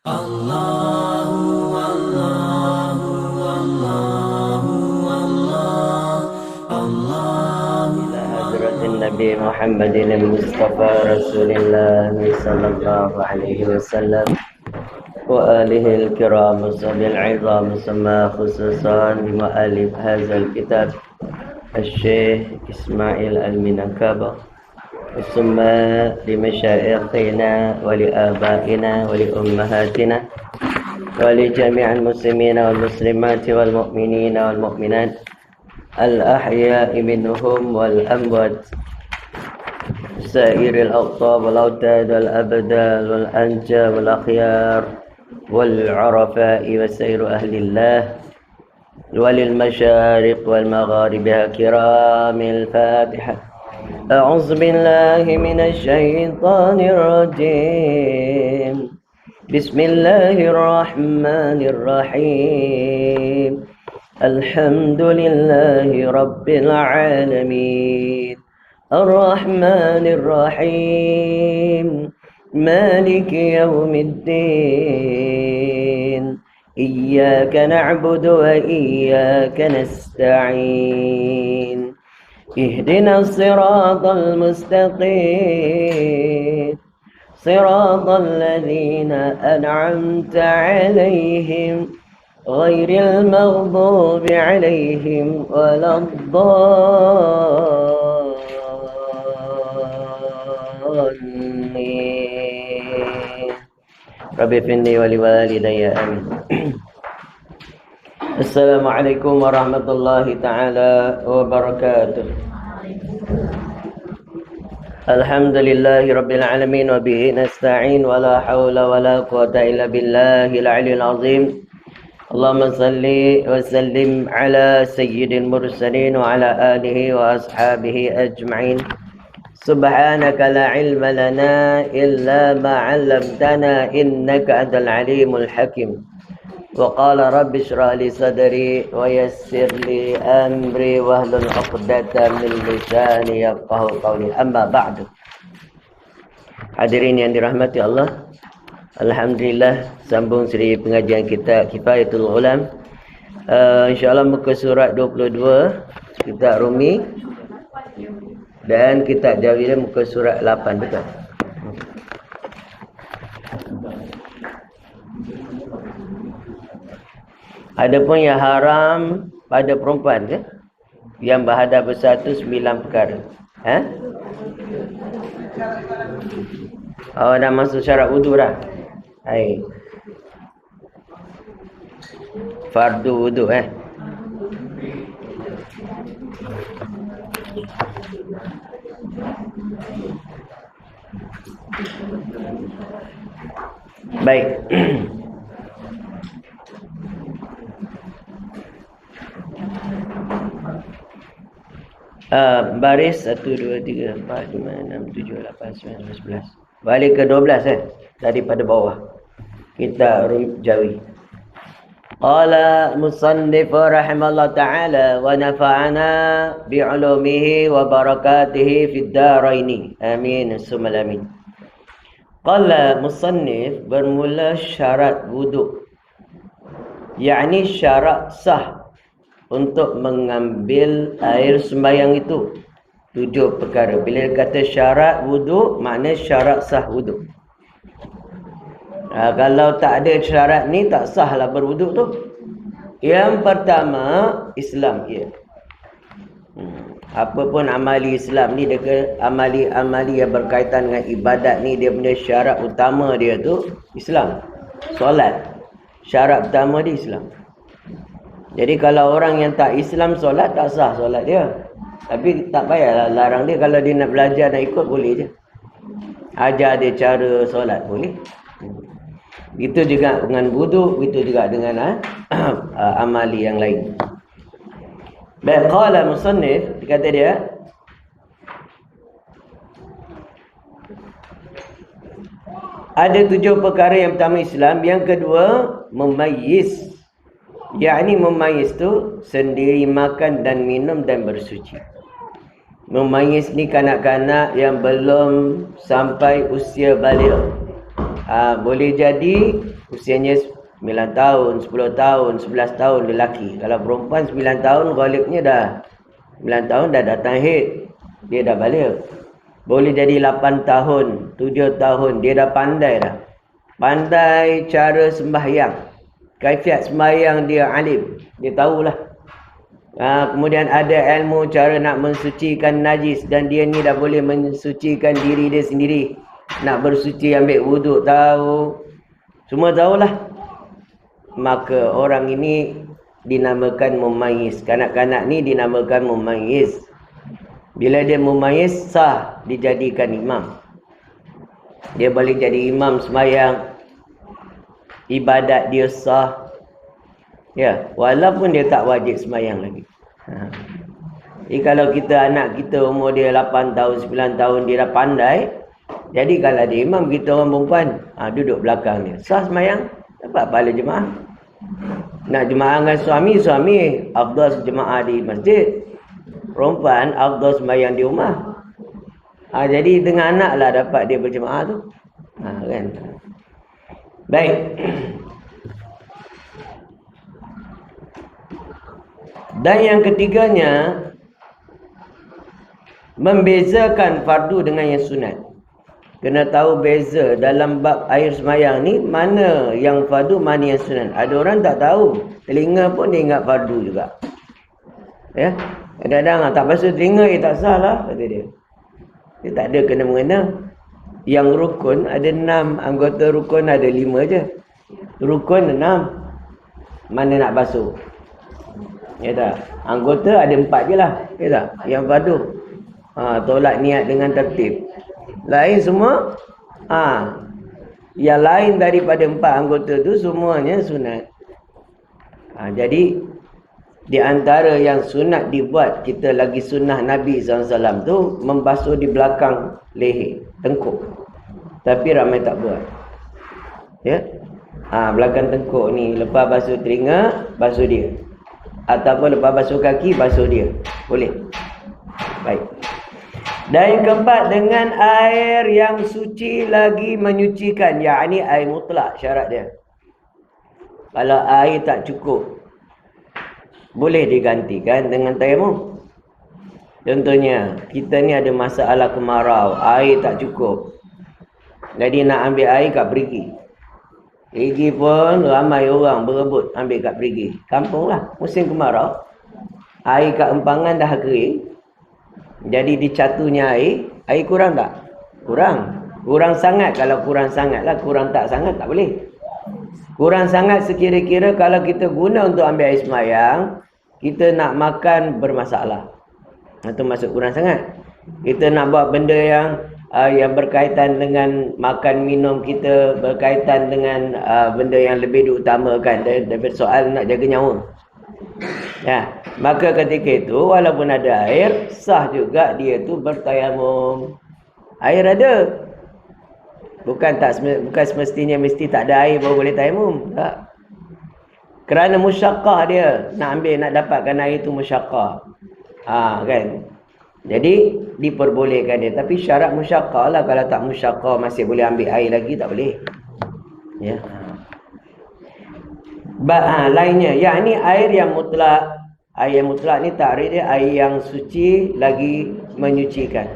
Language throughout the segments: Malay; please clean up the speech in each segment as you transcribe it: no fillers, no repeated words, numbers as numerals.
Allahu Allahu Allahu Allah Allahu إلى حضرة النبي محمد المصطفى رسول الله صلى الله عليه وسلم وآله الكرام وصحبه العظام ثم خصوصا مؤلف هذا الكتاب الشيخ إسماعيل المنكبة ثم لمشايخنا ولآبائنا ولأمهاتنا ولجميع المسلمين والمسلمات والمؤمنين والمؤمنات الأحياء منهم والأموات سائر الأقطاب والأوتاد والأبدال والأنجاب والأخيار والعرفاء وسائر أهل الله وللمشارق والمغارب كرام الفاتحة. أعوذ بالله من الشيطان الرجيم. بسم الله الرحمن الرحيم. الحمد لله رب العالمين الرحمن الرحيم مالك يوم الدين إياك نعبد وإياك نستعين اهدنا الصراط المستقيم صراط الذين أنعمت عليهم غير المغضوب عليهم ولا الضالين. رب اغفرني ولوالدي آمين. السلام عليكم ورحمة الله تعالى وبركاته. الحمد لله رب العالمين وبه نستعين ولا حول ولا قوة إلا بالله العلي العظيم. اللهم صل وسلم على سيد المرسلين وعلى آله وأصحابه أجمعين. سبحانك لا علم لنا إلا ما علمتنا إنك أنت العليم الحكيم. وقال رب اشرح لي صدري ويسر لي أمري واحلل عقدة من لساني يفقهوا قولي. أما بعد. Hadirin yang dirahmati Allah, alhamdulillah, sambung siri pengajian kita Kifayatul Ulam. InsyaAllah muka surat 22 kitab Rumi, dan kitab Jawidah muka surat 8, betul? Adapun yang haram pada perempuan ke? Yang berhadap bersatu 9 perkara. Oh, dah masuk syarat wudu dah. Hai. Fardu wudu Baik. Baris 1, 2, 3, 4, 5, 6, 7, 8, 9, 10, 11. Balik ke 12 daripada bawah. Kita Jawi. Qala musannif rahimallahu ta'ala wa nafa'ana bi'ulumihi wa barakatihi fid daraini. Amin summa amin. Qala musannif, bermula syarat wudu, yakni syarat sah untuk mengambil air sembahyang itu 7 perkara. Bila kata syarat wudu, makna syarat sah wudu. Kalau tak ada syarat ni, tak sahlah berwudu tu. Yang pertama, Islam ia. Apa pun amali Islam ni, dia amali-amali yang berkaitan dengan ibadat ni, dia punya syarat utama dia tu Islam. Solat, syarat utama dia Islam. Jadi kalau orang yang tak Islam solat, tak sah solat dia. Tapi tak payahlah larang dia. Kalau dia nak belajar, nak ikut, boleh je. Ajar dia cara solat, boleh. Itu juga dengan wudu, itu juga dengan amali yang lain. Baik, qala musannif, kata dia, ada 7 perkara. Yang pertama Islam, yang kedua memayyiz. Yakni memayyiz tu sendiri makan dan minum dan bersuci. Memayyiz ni kanak-kanak yang belum sampai usia baligh. Boleh jadi usianya 9 tahun, 10 tahun, 11 tahun lelaki. Kalau perempuan 9 tahun, ghalibnya dah 9 tahun dah datang haid. Dia dah balik. Boleh jadi 8 tahun, 7 tahun, dia dah pandai dah. Pandai cara sembahyang. Kaifiat sembahyang dia alim. Dia tahulah. Kemudian ada ilmu cara nak mensucikan najis. Dan dia ni dah boleh mensucikan diri dia sendiri. Nak bersuci, ambil wuduk, tahu. Semua tahulah. Maka orang ini dinamakan mumayyiz. Kanak-kanak ni dinamakan mumayyiz. Bila dia mumayyiz, sah dijadikan imam. Dia boleh jadi imam sembahyang. Ibadat dia sah. Ya, walaupun dia tak wajib sembahyang lagi. Jadi kalau kita anak kita umur dia 8 tahun, 9 tahun, dia dah pandai. Jadi kalau dia imam, kita orang perempuan, duduk belakang dia. Sah sembahyang, dapat pahala jemaah. Nak jemaah dengan suami, afdal jemaah di masjid. Perempuan, afdal sembahyang di rumah. Jadi dengan anak lah dapat dia berjemaah tu. Kan? Baik. Dan yang ketiganya, membezakan fardu dengan yang sunat. Kena tahu beza dalam bab air semayang ni, mana yang fardu, mana yang sunat. Ada orang tak tahu. Telinga pun dia ingat fardu juga. Ya. Kadang-kadang tak basuh telinga, tak sah lah, kata dia. Dia tak ada kena-mengena. Yang rukun ada 6. Anggota rukun ada 5 je. Rukun 6. Mana nak basuh? Ya tak? Anggota ada 4 je lah. Ya tak? Yang fardu. Tolak niat dengan tertib. Lain semua. Yang lain daripada 4 anggota tu semuanya sunat. Jadi di antara yang sunat dibuat, kita lagi sunnah Nabi SAW tu membasuh di belakang leher, tengkuk. Tapi ramai tak buat. Ya. Belakang tengkuk ni, lepas basuh telinga, basuh dia. Ataupun lepas basuh kaki, basuh dia. Boleh. Baik. Dan yang keempat, dengan air yang suci lagi menyucikan. Yakni air mutlak syarat dia. Kalau air tak cukup, boleh digantikan dengan tayamum. Contohnya, kita ni ada masalah kemarau, air tak cukup. Jadi nak ambil air kat perigi. Perigi pun ramai orang berebut ambil kat perigi. Kampung lah, musim kemarau. Air kat empangan dah kering. Jadi dicatunya air kurang tak? Kurang. Kurang sangat. Kalau kurang sangat lah, kurang tak sangat tak boleh. Kurang sangat sekira-kira kalau kita guna untuk ambil air semayang, kita nak makan bermasalah. Itu masuk kurang sangat. Kita nak buat benda yang berkaitan dengan makan minum kita, berkaitan dengan benda yang lebih diutamakan daripada soal nak jaga nyawa. Ya, maka ketika itu walaupun ada air, sah juga dia tu bertayamum. Air ada. Bukan semestinya mesti tak ada air baru boleh tayamum. Tak. Kerana musyaqqah dia nak dapatkan air itu musyaqqah. Kan. Jadi diperbolehkan dia, tapi syarat musyaqqah lah. Kalau tak musyaqqah masih boleh ambil air lagi, tak boleh. Ya. Lainnya, yakni air yang mutlak. Air yang mutlak ni takrif dia air yang suci lagi menyucikan.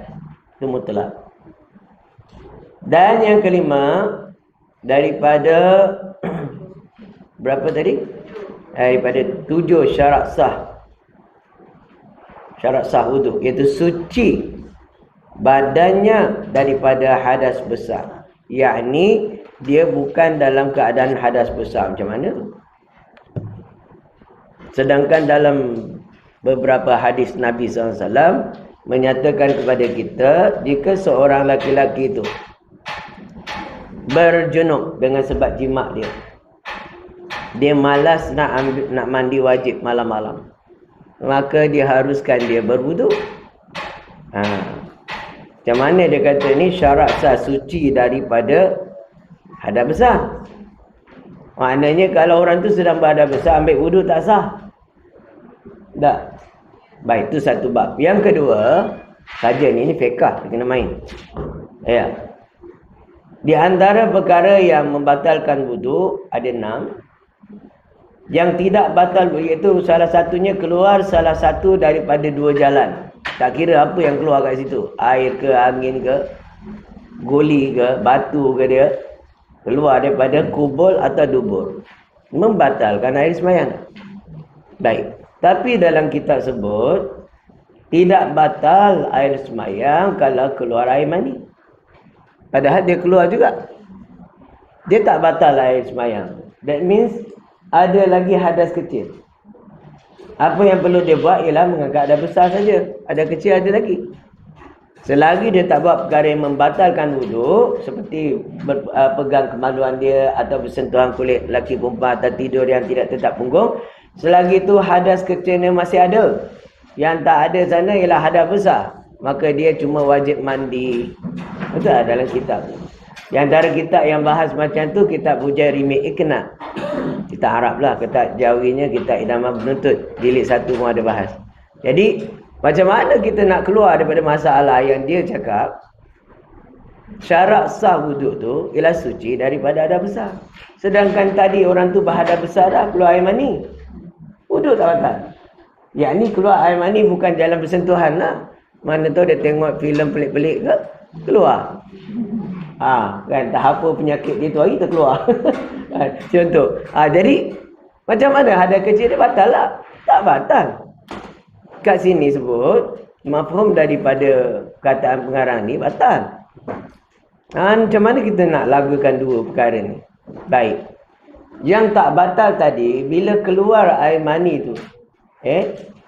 Itu mutlak. Dan yang kelima, daripada berapa tadi? Daripada 7 syarat sah. Syarat sah wuduk, iaitu suci badannya daripada hadas besar. Yakni dia bukan dalam keadaan hadas besar. Macam mana tu? Sedangkan dalam beberapa hadis Nabi SAW menyatakan kepada kita, jika seorang laki-laki itu berjunub dengan sebab jimat dia malas nak mandi wajib malam-malam, maka diharuskan dia berwuduk. Macam mana dia kata ni syarat sah suci daripada hadas besar. Maknanya kalau orang tu sedang berhadas besar ambil wuduk tak sah. Tak. Baik, itu satu bab. Yang kedua, saja ni fiqh, kena main. Ya. Di antara perkara yang membatalkan wuduk ada 6. Yang tidak batal iaitu salah satunya keluar salah satu daripada 2 jalan. Tak kira apa yang keluar kat situ. Air ke, angin ke, goli ke, batu ke dia. Keluar daripada kubul atau dubur. Membatalkan air sembahyang. Baik. Tapi dalam kitab sebut, tidak batal air sembahyang kalau keluar air mani. Padahal dia keluar juga. Dia tak batal air sembahyang. That means ada lagi hadas kecil. Apa yang perlu dia buat ialah mengangkat hadas besar saja. Ada kecil ada lagi. Selagi dia tak buat perkara yang membatalkan wuduk, seperti pegang kemaluan dia atau bersentuhan kulit lelaki perempuan atau tidur yang tidak tetap punggung, selagi itu hadas kecilnya masih ada. Yang tak ada sana ialah hadas besar. Maka dia cuma wajib mandi. Betul dalam kitab. Di antara kitab yang bahas macam tu, kitab Bujairimi Iqna. Kita haraplah kitab Jawinya, kitab Idamah Penuntut. Jilid 1 pun ada bahas. Jadi, macam mana kita nak keluar daripada masalah yang dia cakap, syarat sah wuduk tu ialah suci daripada hadas besar. Sedangkan tadi orang tu berhadas besar dah, keluar air mani. Wuduk tak batal. Yang ni keluar air mani bukan jalan bersentuhan lah. Mana tahu dia tengok filem pelik-pelik ke, keluar. Kan tak apa penyakit dia tu hari terkeluar. Contoh. Jadi macam mana hadas kecil dia batal lah? Tak batal. Kat sini sebut mafhum daripada kataan pengarang ni batal. Macam mana kita nak lagukan dua perkara ni? Baik. Yang tak batal tadi bila keluar air mani tu,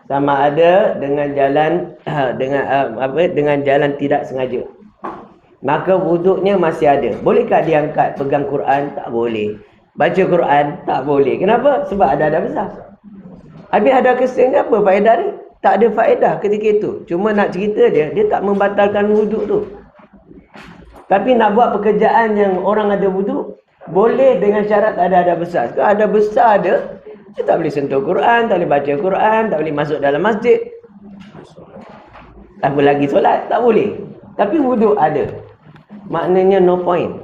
sama ada dengan jalan dengan jalan tidak sengaja. Maka wuduknya masih ada. Bolehkah dia angkat pegang Quran? Tak boleh. Baca Quran? Tak boleh. Kenapa? Sebab ada hadas besar. Habis hadas kecil ni apa faedah dia? Tak ada faedah ketika itu. Cuma nak cerita dia tak membatalkan wuduk tu. Tapi nak buat pekerjaan yang orang ada wuduk, boleh dengan syarat tak ada hadas besar. Kalau hadas besar ada, dia tak boleh sentuh Quran, tak boleh baca Quran, tak boleh masuk dalam masjid. Tak boleh lagi solat, tak boleh. Tapi wuduk ada. Maknanya no point.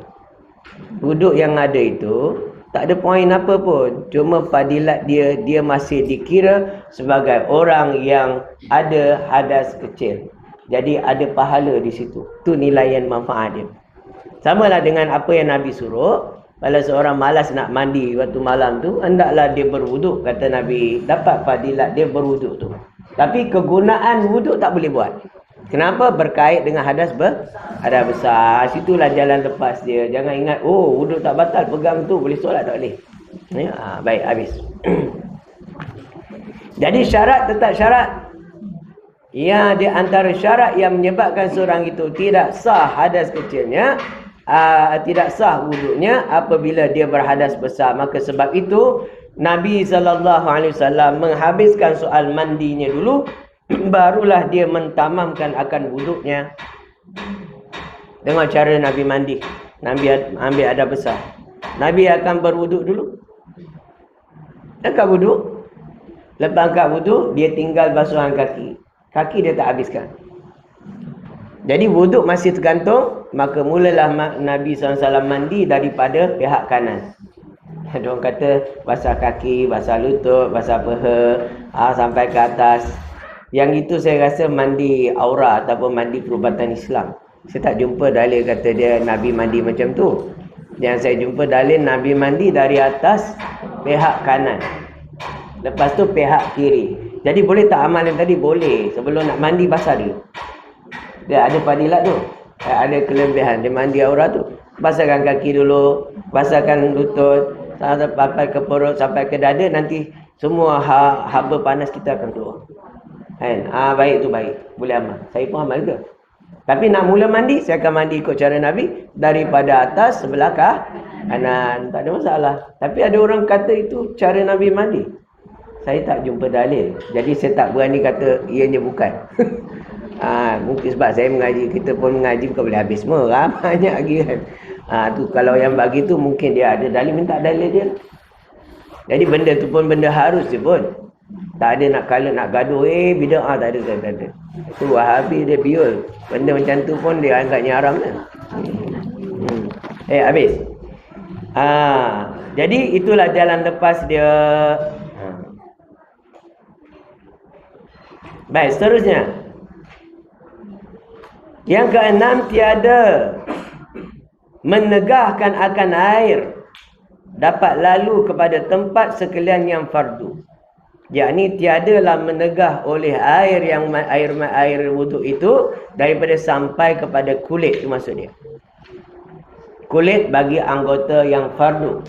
Wuduk yang ada itu tak ada poin apa pun. Cuma fadilat dia masih dikira sebagai orang yang ada hadas kecil. Jadi ada pahala di situ. Itu nilaian manfaat dia. Samalah dengan apa yang Nabi suruh. Kalau seorang malas nak mandi waktu malam tu, hendaklah dia berwuduk. Kata Nabi, dapat fadilat dia berwuduk tu. Tapi kegunaan wuduk tak boleh buat. Kenapa? Berkait dengan hadas besar. Situlah jalan lepas dia. Jangan ingat, wuduk tak batal, pegang tu boleh solat tak boleh. Baik, habis. Jadi syarat tetap syarat. Ya, di antara syarat yang menyebabkan seorang itu tidak sah hadas kecilnya, tidak sah wuduknya apabila dia berhadas besar. Maka sebab itu Nabi SAW menghabiskan soal mandinya dulu, barulah dia mentamamkan akan wuduknya. Tengok cara Nabi mandi. Nabi ambil hadas besar. Nabi akan berwuduk dulu. Angkat wuduk. Lepas angkat wuduk, dia tinggal basuhan kaki. Kaki dia tak habiskan. Jadi wuduk masih tergantung, maka mulalah Nabi SAW mandi daripada pihak kanan. Ada orang kata basah kaki, basah lutut, basah peha, sampai ke atas. Yang itu saya rasa mandi aura ataupun mandi perubatan Islam. Saya tak jumpa dalil kata dia Nabi mandi macam tu. Yang saya jumpa dalil Nabi mandi dari atas pihak kanan. Lepas tu pihak kiri. Jadi boleh tak amal yang tadi? Boleh. Sebelum nak mandi basah dia. Dia ada fadilat tu. Ada kelebihan. Dia mandi aura tu. Basahkan kaki dulu. Basahkan lutut. Sampai ke perut, sampai ke dada. Nanti semua haba panas kita akan keluar. Kan? Baik tu baik. Boleh amal. Saya pun amal ke? Tapi nak mula mandi, saya akan mandi ikut cara Nabi. Daripada atas sebelah kanan. Tak ada masalah. Tapi ada orang kata itu cara Nabi mandi. Saya tak jumpa dalil. Jadi saya tak berani kata ianya bukan. Mungkin sebab saya mengaji. Kita pun mengaji bukan boleh habis semua. Banyak lagi kan. Tu kalau yang bagi tu mungkin dia ada dalil. Minta dalil dia. Jadi benda tu pun benda harus je pun. Tak ada nak gaduh, bid'ah tak ada. Tu Wahabi dia biol. Benda macam tu pun dia anggapnya haram kan. Habis. Jadi itulah jalan lepas dia. Baik, seterusnya. Yang keenam, tiada menegahkan akan air dapat lalu kepada tempat sekalian yang fardu. Yakni tiadalah menegah oleh air yang air wuduk itu daripada sampai kepada kulit, itu maksud dia. Kulit bagi anggota yang fardu.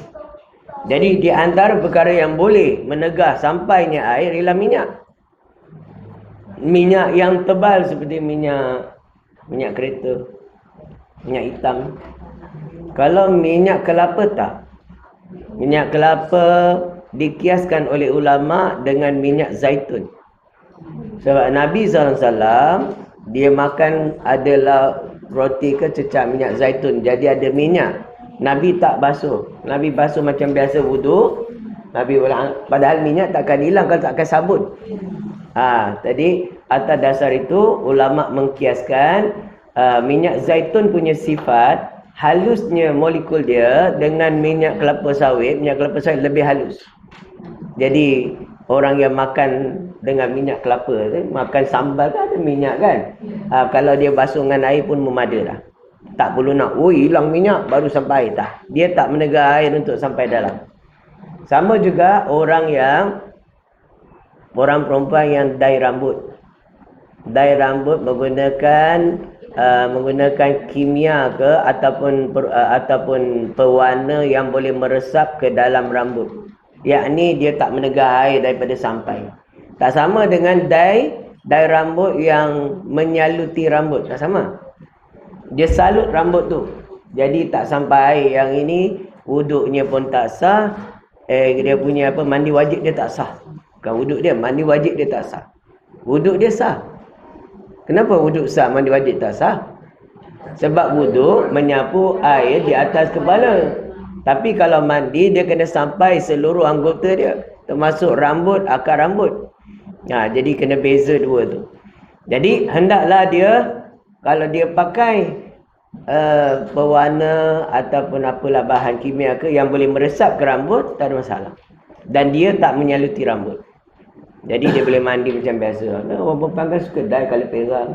Jadi di antara perkara yang boleh menegah sampainya air ialah minyak. Minyak yang tebal seperti minyak kereta, minyak hitam. Kalau minyak kelapa tak. Minyak kelapa dikiaskan oleh ulama dengan minyak zaitun. Sebab Nabi SAW dia makan adalah roti ke cecah minyak zaitun. Jadi ada minyak. Nabi tak basuh. Nabi basuh macam biasa wuduk. Padahal minyak takkan hilang kalau takkan sabun. Tadi atas dasar itu ulama mengkiaskan minyak zaitun punya sifat halusnya molekul dia dengan minyak kelapa sawit lebih halus. Jadi orang yang makan dengan minyak kelapa tu, makan sambal kan ada minyak kan. Kalau dia basuh dengan air pun memada dah. Tak perlu nak hilang minyak baru sampai air, tak. Dia tak menegah air untuk sampai dalam. Sama juga orang perempuan yang dye rambut. Dye rambut menggunakan kimia ke ataupun pewarna yang boleh meresap ke dalam rambut. Yakni dia tak menegah air daripada sampai. Tak sama dengan dye rambut yang menyaluti rambut. Tak sama. Dia salut rambut tu. Jadi tak sampai air. Yang ini wuduknya pun tak sah. Dia punya mandi wajib dia tak sah. Bukan wuduk dia, mandi wajib dia tak sah. Wuduk dia sah. Kenapa wuduk sah, mandi wajib tak sah? Sebab wuduk menyapu air di atas kepala. Tapi kalau mandi, dia kena sampai seluruh anggota dia. Termasuk rambut, akar rambut. Jadi kena beza dua tu. Jadi hendaklah dia, kalau dia pakai pewarna ataupun apalah bahan kimia ke yang boleh meresap ke rambut, tak ada masalah. Dan dia tak menyaluti rambut. Jadi dia boleh mandi macam biasa. Orang perempuan kan suka dye kalau perak.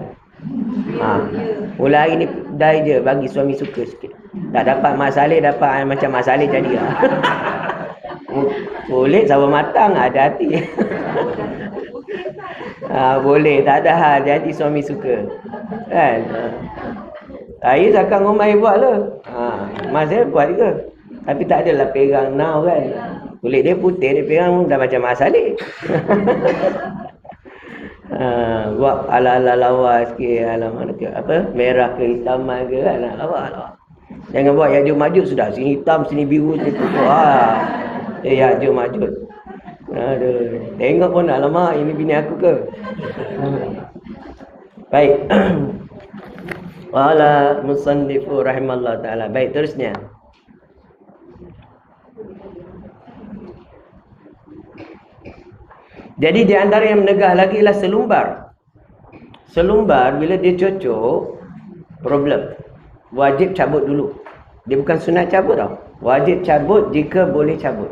Mula hari ni dye je bagi suami suka sikit. Tak dapat Mak Saleh, dapat macam Mak Saleh jadi lah. Kulit sama matang, ada hati. Boleh, tak ada hal. Jadi suami suka. Kan? Saya takkan rumah buat lah. Mak saya buat juga. Tapi tak adalah perang now kan. Kulit dia putih, dia perang dah macam Mak Saleh. Buat ala-ala lawa sikit, merah ke hitaman ke kan, lawa. Jangan buat Ya'juj Ma'juj sudah, sini hitam, sini biru, sini putih. Ya'juj Ma'juj. Aduh, tengok pun alamak, ini bini aku ke? Baik. Wala musannifu rahimallahu ta'ala. Baik, terusnya. Jadi di antara yang menegah lagi ialah selumbar. Selumbar bila dia cocok, problem. Wajib cabut dulu. Dia bukan sunat cabut tau. Wajib cabut jika boleh cabut.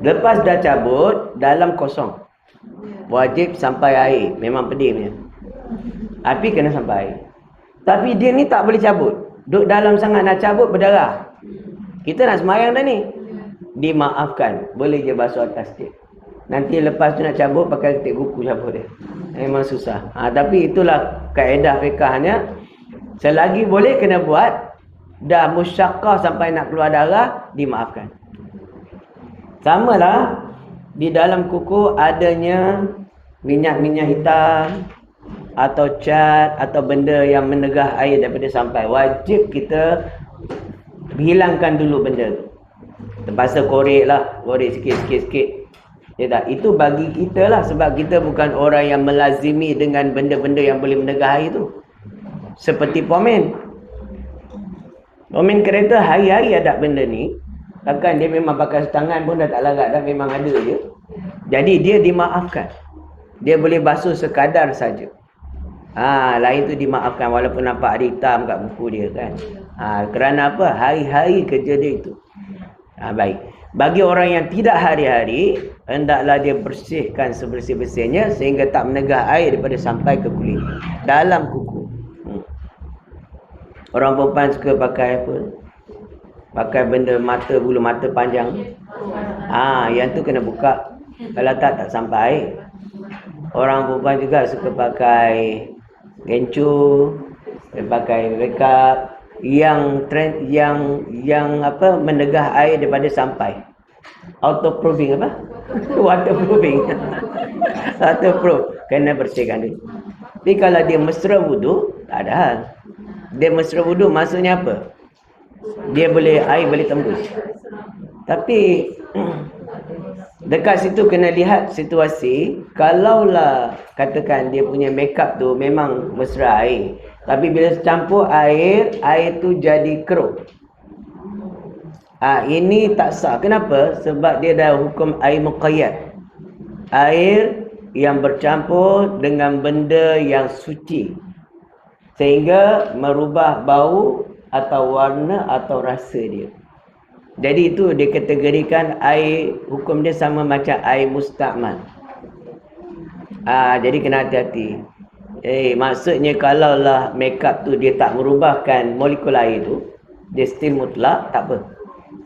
Lepas dah cabut, dalam kosong. Wajib sampai air. Memang pedih punya. Api kena sampai air. Tapi dia ni tak boleh cabut. Duduk dalam sangat nak cabut berdarah. Kita nak semayang dah ni. Dimaafkan. Boleh je basuh atas dia. Nanti lepas tu nak cabut pakai ketik buku cabut dia. Memang susah. Tapi itulah kaedah fiqahnya. Selagi boleh kena buat. Dah musyaqqah sampai nak keluar darah, dimaafkan. Samalah di dalam kuku adanya minyak-minyak hitam atau cat atau benda yang menegah air daripada sampai. Wajib kita hilangkan dulu benda tu. Terpaksa korek lah. Korek sikit-sikit. Ya tak? Itu bagi kita lah. Sebab kita bukan orang yang melazimi dengan benda-benda yang boleh menegah air tu. Seperti pomen. Pomen kereta hari-hari ada benda ni. Takkan dia memang pakai tangan pun dah tak larat dah. Memang ada je. Jadi dia dimaafkan. Dia boleh basuh sekadar saja. Lain tu dimaafkan walaupun nampak ada hitam kat buku dia kan. Kerana apa? Hari-hari kerja dia itu. Baik. Bagi orang yang tidak hari-hari, hendaklah dia bersihkan sebersih-bersihnya sehingga tak menegah air daripada sampai ke kulit. Dalam kuku. Orang perempuan suka pakai apa? Pakai benda mata, bulu mata panjang. Yang tu kena buka. Kalau tak sampai. Orang perempuan juga suka pakai gencu, pakai makeup yang trend yang apa menegah air daripada sampai. Autoproofing apa? Waterproofing. Waterproof. Kena bersihkan dulu. Tapi kalau dia mesra wudu, tak ada hal. Dia mesra wudu maksudnya apa? Dia air boleh tembus. Tapi dekat situ kena lihat situasi. Kalaulah katakan dia punya makeup tu memang mesra air, tapi bila campur air tu jadi keruh. Ini tak sah. Kenapa? Sebab dia dah hukum air muqayyad. Air yang bercampur dengan benda yang suci. Sehingga merubah bau atau warna atau rasa dia. Jadi itu dikategorikan air, hukum dia sama macam air musta'mal. Jadi kena hati-hati. Maksudnya kalaulah makeup tu dia tak merubahkan molekul air tu, dia still mutlak, tak apa.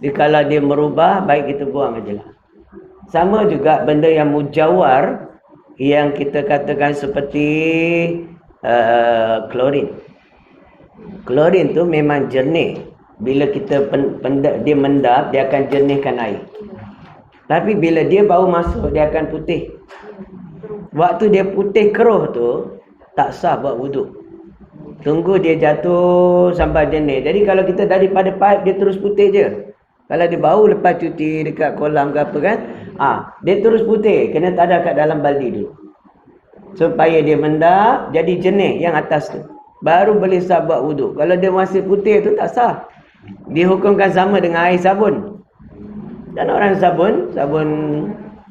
Jadi kalau dia merubah, baik kita buang aja lah. Sama juga benda yang mujawar, yang kita katakan seperti klorin. Klorin tu memang jernih. Bila kita dia mendap, dia akan jernihkan air. Tapi bila dia baru masuk, dia akan putih. Waktu dia putih keruh tu, tak sah buat wuduk. Tunggu dia jatuh sampai jernih. Jadi kalau kita daripada pipe, dia terus putih je. Kalau dia baru lepas cuti dekat kolam ke apa kan, dia terus putih. Kena tadah kat dalam baldi dulu. Supaya dia mendap, jadi jernih yang atas tu. Baru boleh sah buat wuduk. Kalau dia masih putih tu, tak sah. Dihukumkan sama dengan air sabun. Dan orang sabun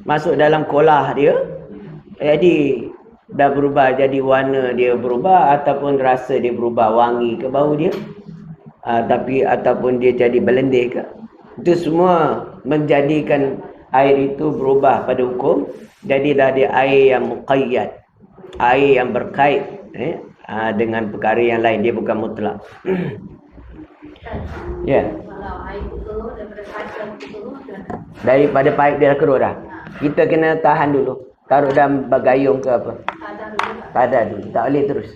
masuk dalam kolah dia, jadi dah berubah, jadi warna dia berubah ataupun rasa dia berubah, wangi ke bau dia, ataupun dia jadi berlendir ke. Itu semua menjadikan air itu berubah pada hukum. Jadi dah dia air yang muqayyad, air yang berkait dengan perkara yang lain, dia bukan mutlak. Ya. Kalau air keruh Daripada paip dia dah keruh dah. Kita kena tahan dulu. Taruh dalam bagayung ke apa? Tak ada dulu. Tak boleh terus.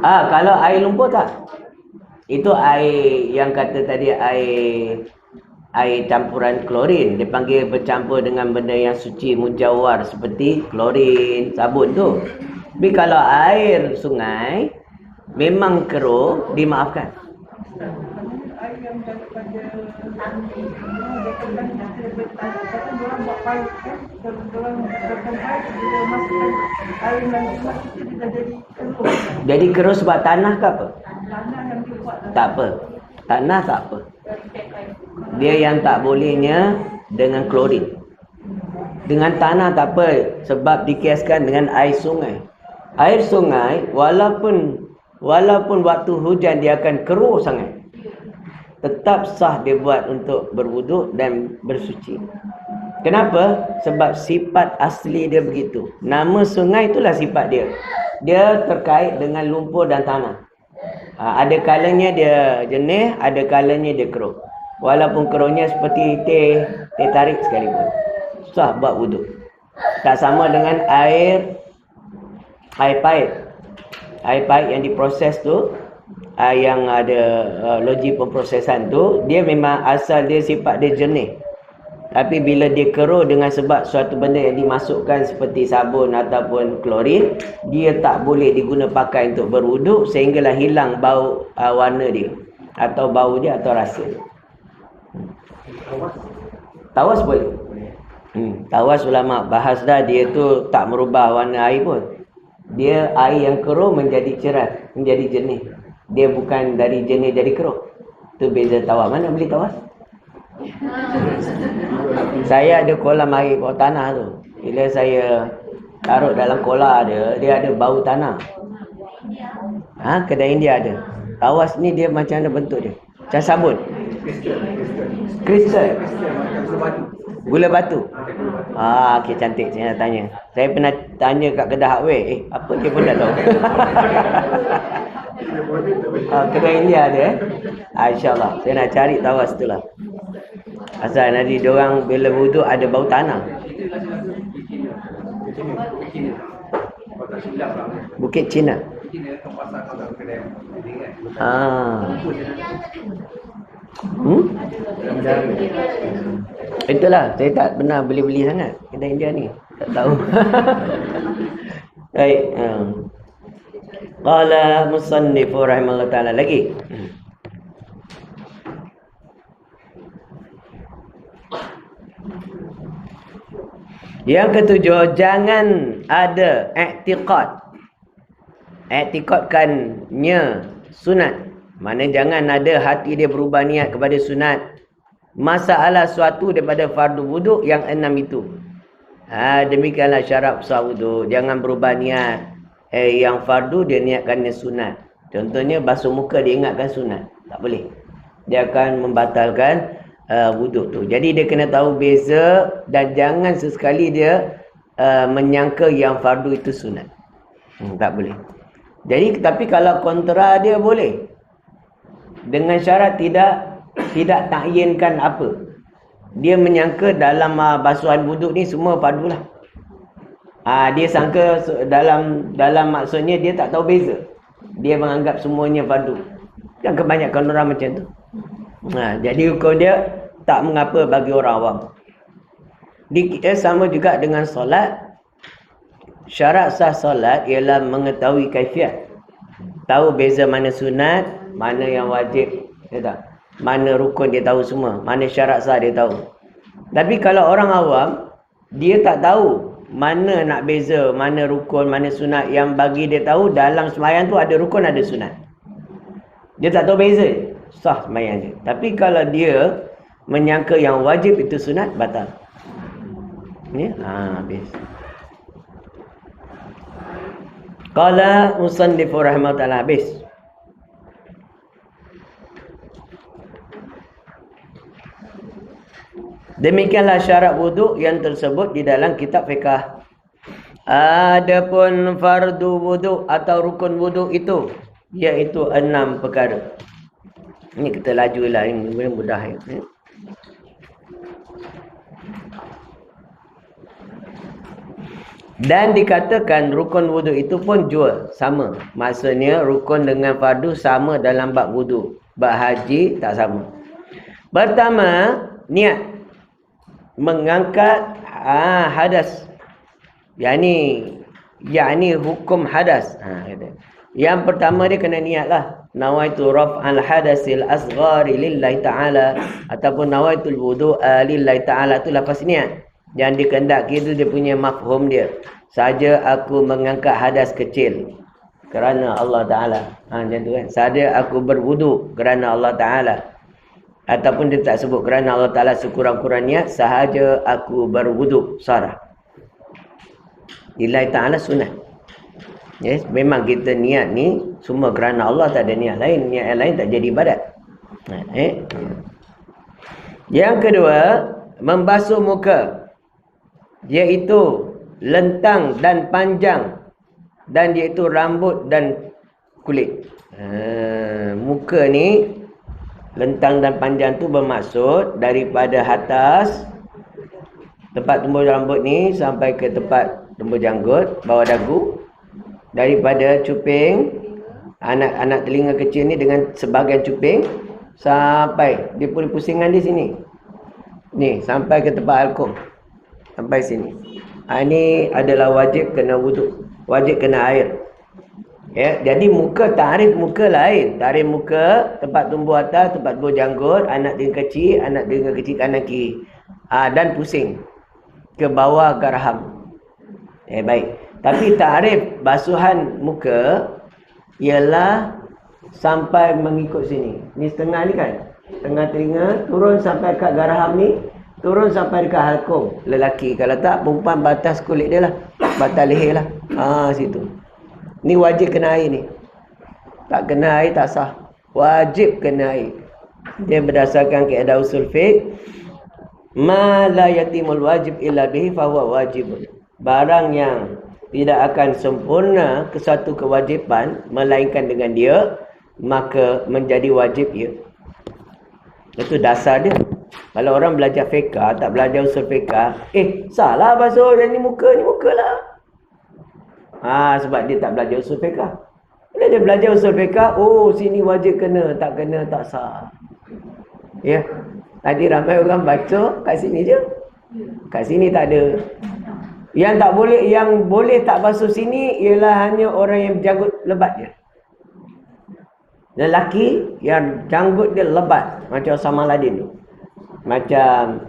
Kalau air lumpur tak? Itu air yang kata tadi air campuran klorin. Dia panggil bercampur dengan benda yang suci mujawar seperti klorin, sabun tu. Tapi kalau air sungai memang keruh, dimaafkan. Air yang daripada jadi keruh sebab tanah ke apa? Tak apa. Tanah tak apa. Dia yang tak bolehnya dengan klorin. Dengan tanah tak apa, sebab dikiaskan dengan air sungai. Air sungai walaupun waktu hujan dia akan keruh sangat, tetap sah dia buat untuk berwuduk dan bersuci. Kenapa? Sebab sifat asli dia begitu. Nama sungai itulah sifat dia. Dia terkait dengan lumpur dan tanah. Ada kalanya dia jernih, ada kalanya dia keruh. Walaupun keruhnya seperti teh tarik sekalipun, sah buat wuduk. Tak sama dengan air paip. Air paip yang diproses tu, yang ada logi pemprosesan tu, dia memang asal dia sifat dia jernih. Tapi bila dia keruh dengan sebab suatu benda yang dimasukkan seperti sabun ataupun klorin, dia tak boleh diguna pakai untuk berwuduk sehinggalah hilang bau warna dia, atau bau dia atau rasa dia. Tawas boleh. Tawas ulama bahas dah, dia tu tak merubah warna air pun. Dia air yang keruh menjadi cerah, menjadi jernih. Dia bukan dari jernih jadi keruh. Tu beza tawas. Mana beli tawas? Saya ada kolam air bawah tanah tu. Bila saya taruh dalam kola dia ada bau tanah. Kedai India ada. Tawas ni dia macam mana bentuk dia? Macam sabun. Kristal. Gula batu. Okey, cantik. Saya nak tanya. Saya pernah tanya kat kedai hardware. Apa dia pun tak tahu. Kedai India ada InsyaAllah. Saya nak cari tawas tu lah. Asal nanti diorang bila wuduk ada bau tanah. Bukit Cina. Itulah, saya tak pernah beli-beli sangat kedai India ni. Tak tahu. Baik. Qala musannif rahimahullah ta'ala lagi. Yang ketujuh, jangan ada i'tiqad. I'tiqadkannya sunat. Mana jangan ada hati dia berubah niat kepada sunat. Masalah suatu daripada fardu wuduk yang 6 itu. Demikianlah syarat sah wuduk. Jangan berubah niat. Yang fardu dia niatkannya sunat. Contohnya basuh muka dia ingatkan sunat. Tak boleh. Dia akan membatalkan wuduk tu. Jadi dia kena tahu beza dan jangan sesekali dia menyangka yang fardu itu sunat. Tak boleh. Jadi tapi kalau kontra dia boleh. Dengan syarat tidak takyinkan apa. Dia menyangka dalam basuhan wuduk ni semua fardu lah. Dia sangka dalam maksudnya dia tak tahu beza. Dia menganggap semuanya fardu. Kan kebanyakan orang macam tu. Jadi hukum dia tak mengapa bagi orang awam. Sama juga dengan solat. Syarat sah solat ialah mengetahui kaifiat. Tahu beza mana sunat, mana yang wajib, mana rukun dia tahu semua, mana syarat sah dia tahu. Tapi kalau orang awam, dia tak tahu mana nak beza, mana rukun, mana sunat. Yang bagi dia tahu dalam sembahyang tu ada rukun, ada sunat. Dia tak tahu beza, sah sembahyang dia. Tapi kalau dia menyangka yang wajib itu sunat, batal. Ni habis. Qala musannif rahimahullah ta'ala, habis. Demikianlah syarat wuduk yang tersebut di dalam kitab fiqh. Adapun fardu wuduk atau rukun wuduk itu, iaitu 6 perkara. Ini kita lajulah, ini mudah ya. Dan dikatakan rukun wuduk itu pun jua, sama. Maksudnya rukun dengan fardu sama dalam bab wuduk. Bab haji tak sama. Pertama, niat. Mengangkat hadas. Yani hukum hadas. Yang pertama dia kena niat lah. Nawaitu raf'al hadasil asghari lillahi ta'ala. Ataupun nawaitul wudu'a lillahi ta'ala. Itu lafaz niat. Yang dikendaki itu dia punya mafhum dia. Saja aku mengangkat hadas kecil kerana Allah Ta'ala. Macam tu kan. Saja aku berwudu kerana Allah Ta'ala. Ataupun dia tak sebut kerana Allah Ta'ala sekurang-kurangnya. Sahaja aku berwudu. Sarah. Lillahi Ta'ala sunnah. Yes, memang kita niat ni semua kerana Allah, tak ada niat lain. Niat yang lain tak jadi ibadat. Yang kedua, membasuh muka. Iaitu lentang dan panjang, dan iaitu rambut dan kulit. Muka ni lentang dan panjang tu bermaksud daripada atas tempat tumbuh rambut ni sampai ke tempat tumbuh janggut, bawah dagu, daripada cuping anak-anak telinga kecil ni dengan sebahagian cuping sampai dia punya pusingan di sini ni sampai ke tempat alkum. Sampai sini. Ini adalah wajib kena wuduk. Wajib kena air. Ya, jadi muka, tarif muka lain. Tarif muka, tempat tumbuh atas, tempat tumbuh janggut, anak telinga kecil kanan kiri. Dan pusing. Ke bawah garham. Baik. Tapi tarif basuhan muka ialah sampai mengikut sini. Ni setengah ni kan. Tengah telinga, turun sampai kat garham ni. Turun sampai dekat halkum lelaki. Kalau tak, perempuan batas kulit dia lah. batal leher lah. Situ. Ni wajib kena air ni. Tak kena air tak sah. Wajib kena air. Dia berdasarkan kaedah usul fiqh. Ma la yatimul wajib illa bihi fahuwa wajibun. Barang yang tidak akan sempurna ke satu kewajipan melainkan dengan dia, maka menjadi wajib ia. Itu dasar dia. Kalau orang belajar fiqh, tak belajar usul fiqh, salah basuh dan ni muka lah. Sebab dia tak belajar usul fiqh. Bila dia belajar usul fiqh, sini wajib kena tak sah. Ya. Tadi ramai orang baca kat sini je. Kat sini tak ada. Yang boleh tak basuh sini ialah hanya orang yang janggut lebat je. Lelaki yang janggut dia lebat, macam Osama Ladin tu. Macam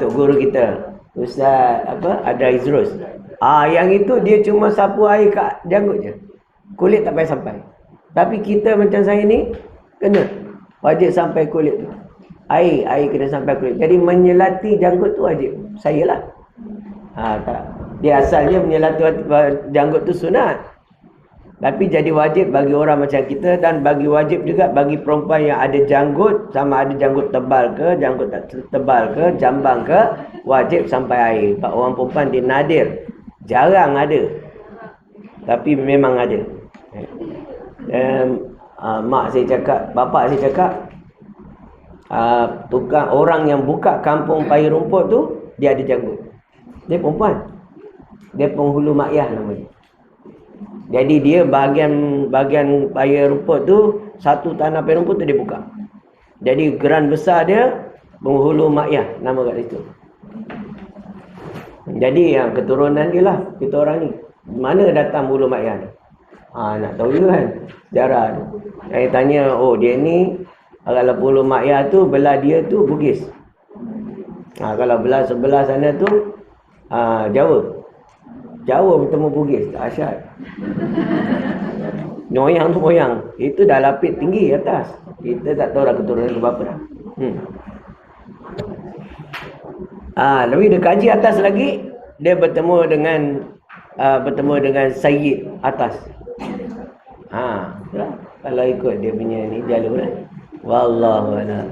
tok guru kita, Ustaz Adra Izrus. Yang itu dia cuma sapu air kat janggut je. Kulit tak payah sampai. Tapi kita macam saya ni kena wajib sampai kulit tu. Air kena sampai kulit. Jadi menyelati janggut tu wajib. Saya lah. Tak. Dia asalnya menyelati janggut tu sunat. Tapi jadi wajib bagi orang macam kita, dan bagi wajib juga bagi perempuan yang ada janggut, sama ada janggut tebal ke, janggut tak tebal ke, jambang ke, wajib sampai air. Sebab orang perempuan dia nadir. Jarang ada. Tapi memang ada. Mak saya cakap, bapak saya cakap, tukang orang yang buka kampung payah rumput tu, dia ada janggut. Dia perempuan. Dia penghulu makyah namanya. Jadi dia bahagian payah rumput tu, satu tanah payah rumput tu dia buka. Jadi geran besar dia penghulu makyah, nama kat situ. Jadi yang keturunan dia lah kita orang ni. Mana datang hulu makyah ni? Nak tahu juga kan sejarah tu. Saya tanya, dia ni kalau hulu makyah tu belah dia tu Bugis. Kalau belah sebelah sana tu Jawa bertemu Bugis, dahsyat. Noyang tu moyang. Itu dah lapis tinggi atas. Kita tak tahu dah keturunan ke berapa dah. Lebih dia kaji atas lagi, dia bertemu dengan Sayyid atas. Kalau ikut dia punya ni jalur lah. Wallahu a'lam.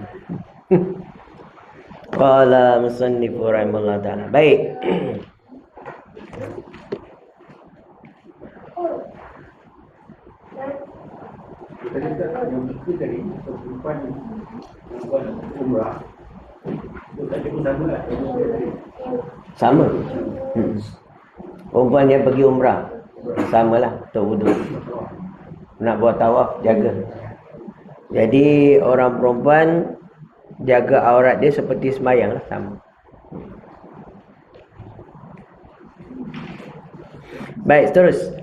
Qala musannif rahimahullah ta'ala. Baik. Yang itu tadi perempuan umrah itu tak cukup sama lah. Sama. Perempuan yang pergi umrah samalah untuk wudu. Nak buat tawaf jaga. Jadi orang perempuan jaga aurat dia seperti sembahyang lah, sama. Baik, terus.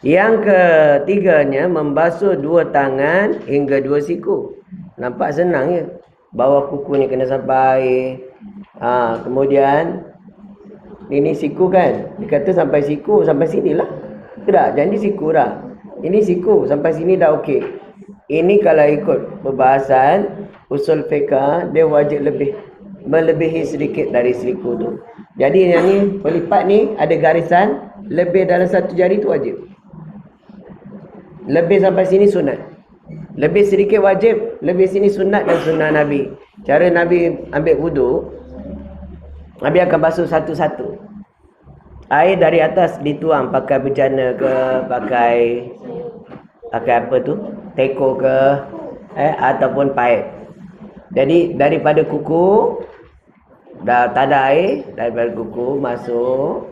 Yang ketiganya, membasuh dua tangan hingga dua siku. Nampak senang ya. Bawah kukunya kena sampai. Kemudian ini siku kan. Dia kata sampai siku, sampai sinilah. Tak, jadi siku dah. Ini siku, sampai sini dah okey. Ini kalau ikut perbahasan usul fiqh, dia wajib melebihi sedikit dari siku tu. Jadi yang ni pelipat ni ada garisan lebih dalam satu jari tu wajib. Lebih sampai sini sunat. Lebih sedikit wajib, lebih sini sunat dan sunnah Nabi. Cara Nabi ambil wudu, Nabi akan basuh satu-satu. Air dari atas dituang pakai bejana ke, pakai apa tu? Teko ke, ataupun paip. Jadi daripada kuku dah tak ada air, daripada kuku masuk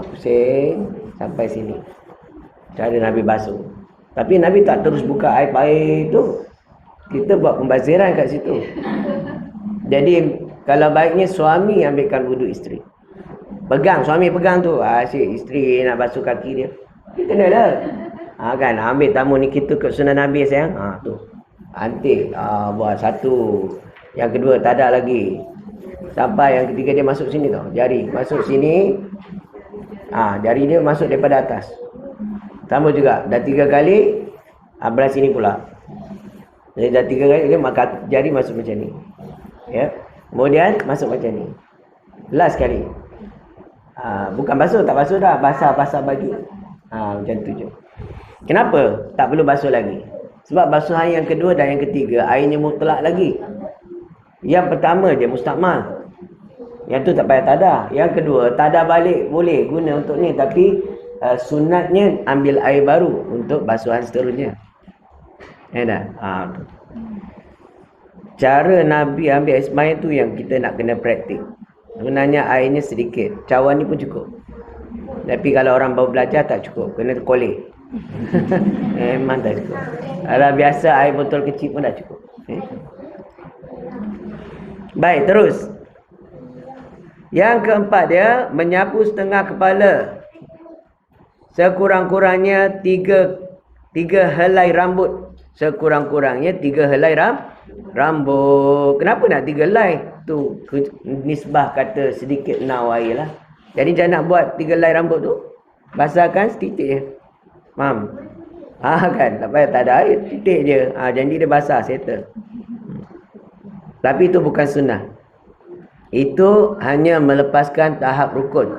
pusing sampai sini. Cara Nabi basuh. Tapi Nabi tak terus buka air tu. Kita buat pembaziran kat situ. Jadi kalau baiknya suami ambilkan wudu isteri. Suami pegang tu. Asyik isteri nak basuh kaki dia. Dia kenalah. Kan ambil tamu ni kita ke sunnah Nabi sayang. Tu. Antik. Buat satu. Yang kedua tak ada lagi. Sampai yang ketiga dia masuk sini tau. Jari masuk sini. Jari dia masuk daripada atas. Sama juga. Dah 3 kali. Belah sini pula. Jadi dah 3 kali dia jari masuk macam ni. Ya. Kemudian masuk macam ni. Last sekali. Bukan basuh, tak basuh dah. Basah baju. Macam tu je. Kenapa tak perlu basuh lagi? Sebab basuhan yang kedua dan yang ketiga, airnya mutlak lagi. Yang pertama dia mustakmal. Yang tu tak payah tadah. Yang kedua, tadah balik boleh guna untuk ni. Tapi sunatnya ambil air baru untuk basuhan seterusnya. Dah. Cara Nabi ambil air sembahyang tu yang kita nak kena praktik. Sebenarnya airnya sedikit. Cawan ni pun cukup. Tapi kalau orang baru belajar tak cukup. Kena kolek. Memang tak cukup. Kalau biasa air botol kecil pun dah cukup. Baik, terus. Yang keempat dia, menyapu setengah kepala. Sekurang-kurangnya tiga helai rambut. Sekurang-kurangnya 3 helai rambut. Kenapa nak 3 helai? Tu nisbah kata sedikit nau air lah. Jadi jangan nak buat 3 helai rambut tu. Basahkan setitik je. Faham? Kan? Tak payah tak ada air. Titik je. Janji dia basah. Settle. Tapi itu bukan sunnah. Itu hanya melepaskan tahap rukun.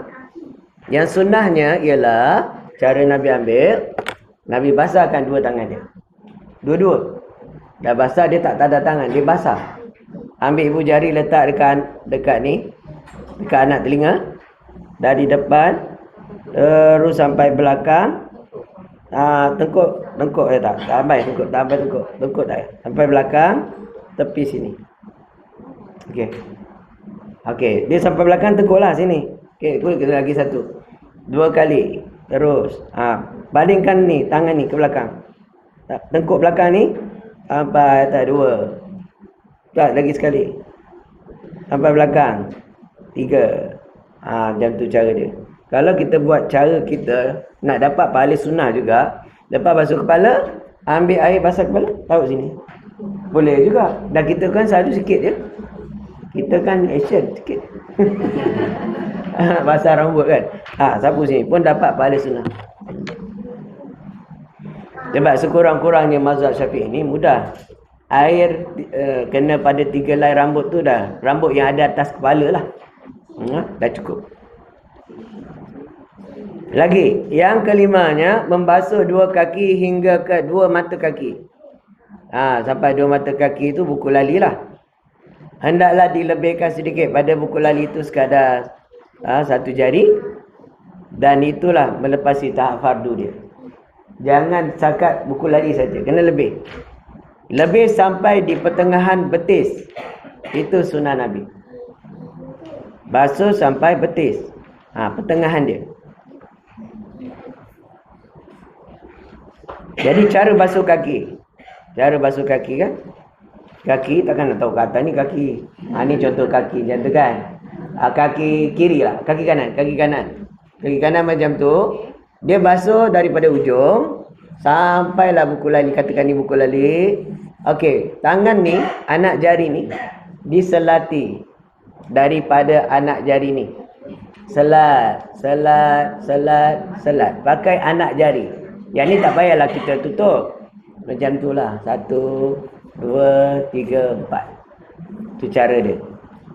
Yang sunnahnya ialah cara Nabi ambil. Nabi basahkan 2 tangan dia. Dua-dua. Dah basah dia tak tadah tangan. Dia basah. Ambil ibu jari letak dekat ni. Dekat anak telinga. Dari depan. Terus sampai belakang. Tengkuk dia tak. Tak sampai tengkuk. Tak sampai tengkuk. Tengkuk tak. Sampai belakang. Tepi sini. Okey. Dia sampai belakang tengkuk lah sini. Okey. Lagi satu. 2 kali. Terus. Balingkan ni. Tangan ni ke belakang. Tengkuk belakang ni. Sampai atas 2. Tak, lagi sekali. Sampai belakang 3. Macam tu cara dia. Kalau kita buat cara kita nak dapat pahala sunnah juga. Lepas basuh kepala, ambil air basah kepala, taruh sini. Boleh juga. Dan kita kan selalu sikit je. Kita kan action sikit. Basah rambut kan. Sapu sini pun dapat pahala sunnah. Sebab sekurang-kurangnya mazhab Syafi'i ni mudah. Air kena pada 3 helai rambut tu dah. Rambut yang ada atas kepala lah. Dah cukup. Lagi, yang kelimanya membasuh 2 kaki hingga ke 2 mata kaki. Sampai 2 mata kaki itu buku lali lah. Hendaklah dilebihkan sedikit pada buku lali itu sekadar 1 jari. Dan itulah melepasi tahap fardu dia. Jangan sakat buku lali saja, kena lebih. Lebih sampai di pertengahan betis. Itu sunnah Nabi. Basuh sampai betis. Pertengahan dia. Jadi cara basuh kaki. Cara basuh kaki kan. Kaki takkan nak tahu kata ni kaki. Ni contoh kaki macam tu kan. Kaki kiri lah. Kaki kanan. Kaki kanan. Kaki kanan macam tu. Dia basuh daripada ujung. Sampailah buku lali. Katakan ni buku lali. Okey. Tangan ni. Anak jari ni. Diselati. Daripada anak jari ni. Selat. Pakai anak jari. Yang ni tak payahlah kita tutup. Macam tu lah. 1, 2, 3, 4. Tu cara dia.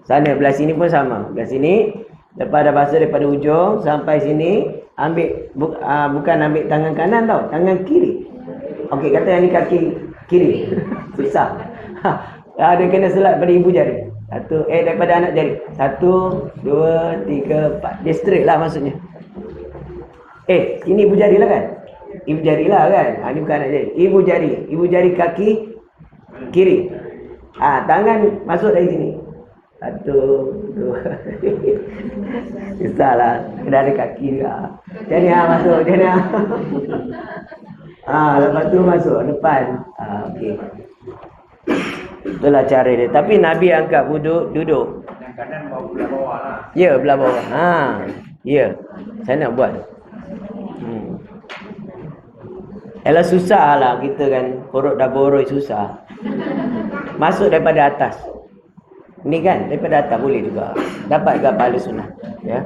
Sana belah sini pun sama. Belah sini. Lepas dah basuh daripada ujung. Sampai sini. Ambil. Bukan ambil tangan kanan tau. Tangan kiri. Okey, kata yang ni kaki kiri. Susah. Dia kena selat pada ibu jari. Daripada anak jari. 1, 2, 3, 4. Dia straight lah maksudnya. Ini ibu jari lah kan? Ibu jari lah kan? Ini bukan anak jari. Ibu jari. Ibu jari kaki kiri. Tangan masuk dari sini. 1, 2. Susah lah. Kena ada kaki juga. Macam ni masuk. Macam ni lepas tu masuk depan. Okey. Itulah cara dia. Tapi Nabi angkat duduk. Yang kanan belah bawah lah. Ya, belah bawah. Ya. Saya nak buat. Yalah susah lah kita kan. Perut dah boroi susah. Masuk daripada atas. Ni kan, daripada atas boleh juga. Dapat juga pahala sunnah. Ya.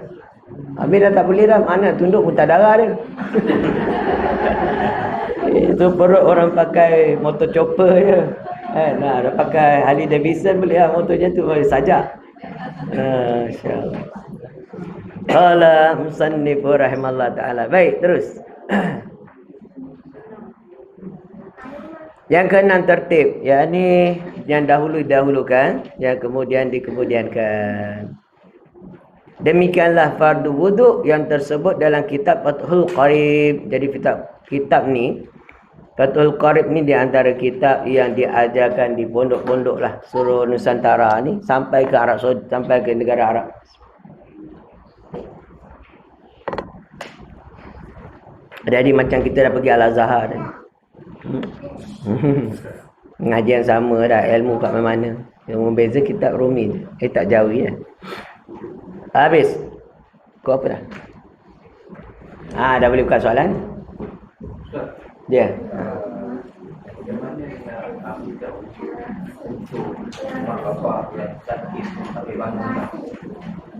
Habis dah tak boleh dah. Mana tunduk muntah darah dia. Itu perut orang pakai motor chopper je. Dah pakai Harley Davidson boleh lah motor macam tu. Boleh sajak. Masya-Allah. Qala musannif rahimallahu taala. Baik, terus. Yang keenam tertib, yakni yang dahulu dahulukan, yang kemudian dikemudiankan. Demikianlah fardu wuduk yang tersebut dalam kitab Fathul Qarib. Jadi kitab ni, Fathul Qarib ni di antara kitab yang diajarkan di pondok-pondok lah seluruh Nusantara ni sampai ke Arab Saudi, sampai ke negara Arab. Jadi macam kita dah pergi Al-Azhar dah. Pengajian sama dah, ilmu kat mana-mana. Yang membeza kitab Rumi je. Tak jauh ya. Habis. Kau apa dah? Dah boleh buka soalan? Dia. Bagaimana kita untuk mak bapak yang sakit sampai bangun?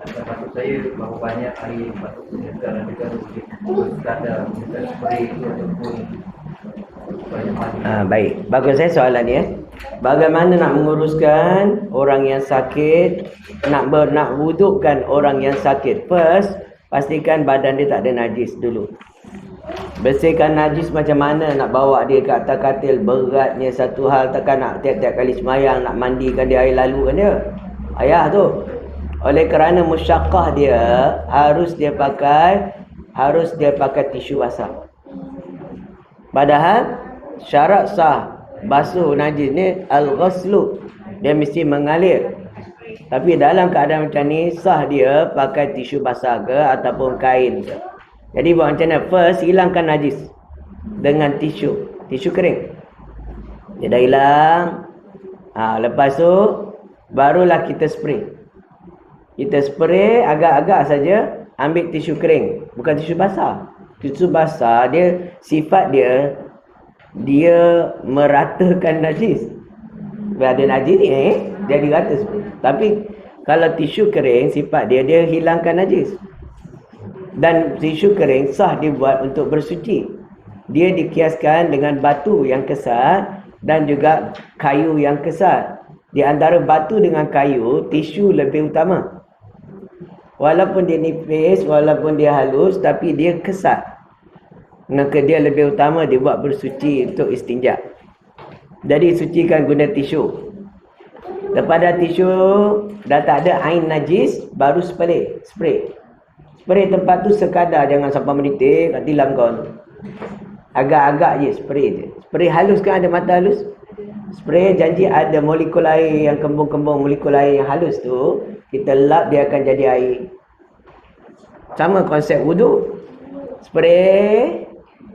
Maksud saya bahawa banyak hari patut negara-negara berkata kita spray itu ataupun baik. Bagus saya soalan ni. Bagaimana nak menguruskan orang yang sakit, nak wudukkan orang yang sakit? First, pastikan badan dia tak ada najis dulu. Bersihkan najis macam mana nak bawa dia ke atas katil, beratnya satu hal. Takkan nak tiap-tiap kali semayang nak mandikan dia air lalu kan dia. Ayah tu. Oleh kerana musyaqqah dia harus dia pakai tisu basah. Padahal syarat sah basuh najis ni al-ghuslu, dia mesti mengalir. Tapi dalam keadaan macam ni sah dia pakai tisu basah ke ataupun kain ke. Jadi buat macam mana? First hilangkan najis dengan tisu kering. Dia dah hilang. Lepas tu barulah kita spray. Kita spray agak-agak saja, ambil tisu kering, bukan tisu basah. Tisu basah dia sifat dia meratakan najis. Bila ada najis ni dia dirata semua. Tapi kalau tisu kering sifat dia hilangkan najis. Dan tisu kering sah dibuat untuk bersuci. Dia dikiaskan dengan batu yang kesat dan juga kayu yang kesat. Di antara batu dengan kayu, tisu lebih utama. Walaupun dia nipis, walaupun dia halus, tapi dia kesat. Maka dia lebih utama dibuat bersuci untuk istinja. Jadi sucikan guna tisu. Lepas dah tisu, dah tak ada ain najis, baru spray. Spray tempat tu sekadar, jangan sampai menitik kat tilam kau tu. Agak-agak je spray je. Spray halus kan, ada mata halus? Spray janji ada molekul air yang kembung-kembung, molekul air yang halus tu, kita lap dia akan jadi air. Sama konsep wudu. Spray,